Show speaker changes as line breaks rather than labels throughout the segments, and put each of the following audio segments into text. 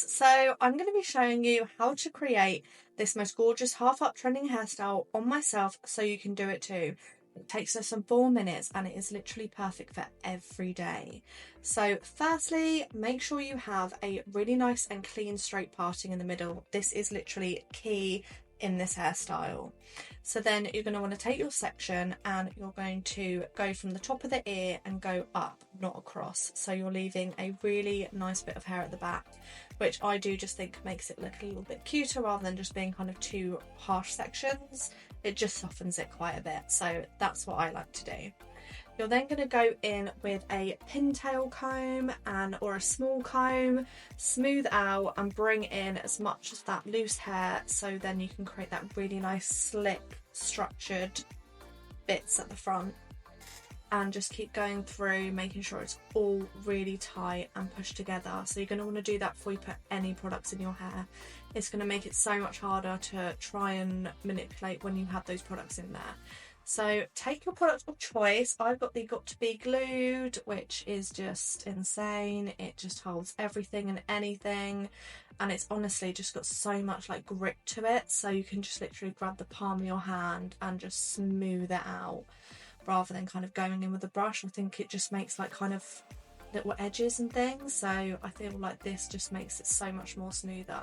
So I'm going to be showing you how to create this most gorgeous half up trending hairstyle on myself so you can do it too. It takes less than 4 minutes and it is literally perfect for every day. So firstly, make sure you have a really nice and clean straight parting in the middle. This is literally key in this hairstyle. So then you're going to want to take your section and you're going to go from the top of the ear and go up, not across. So you're leaving a really nice bit of hair at the back, which I do just think makes it look a little bit cuter rather than just being kind of two harsh sections. It just softens it quite a bit. So that's what I like to do. You're then going to go in with a pintail comb or a small comb, smooth out and bring in as much of that loose hair, so then you can create that really nice slick structured bits at the front, and just keep going through making sure it's all really tight and pushed together. So you're going to want to do that before you put any products in your hair. It's going to make it so much harder to try and manipulate when you have those products in there. So take your product of choice. I've got the Got To Be Glued, which is just insane. It just holds everything and anything, and it's honestly just got so much like grip to it, so you can just literally grab the palm of your hand and just smooth it out rather than kind of going in with a brush. I think it just makes like kind of little edges and things, so I feel like this just makes it so much more smoother.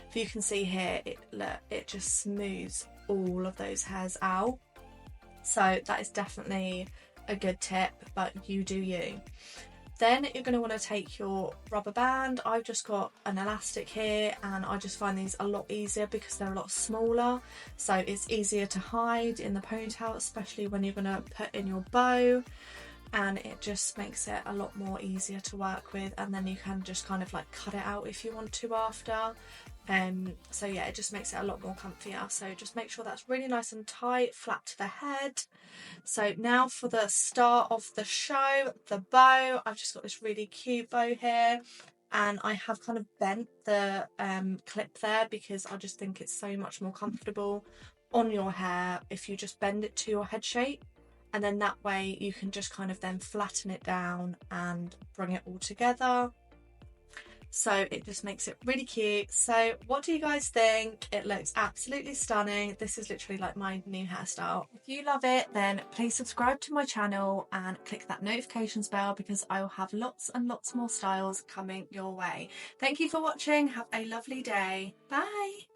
If you can see here, it just smooths all of those hairs out. So that is definitely a good tip, but you do you. Then you're going to want to take your rubber band. I've just got an elastic here and I just find these a lot easier because they're a lot smaller. So it's easier to hide in the ponytail, especially when you're going to put in your bow, and it just makes it a lot more easier to work with, and then you can just kind of like cut it out if you want to after. So yeah, it just makes it a lot more comfier. So just make sure that's really nice and tight, flat to the head. So now for the start of the show, the bow. I've just got this really cute bow here, and I have kind of bent the clip there because I just think it's so much more comfortable on your hair if you just bend it to your head shape, and then that way you can just kind of then flatten it down and bring it all together. So it just makes it really cute. So what do you guys think? It looks absolutely stunning. This is literally like my new hairstyle. If you love it, then please subscribe to my channel and click that notifications bell, because I will have lots and lots more styles coming your way. Thank you for watching. Have a lovely day. Bye.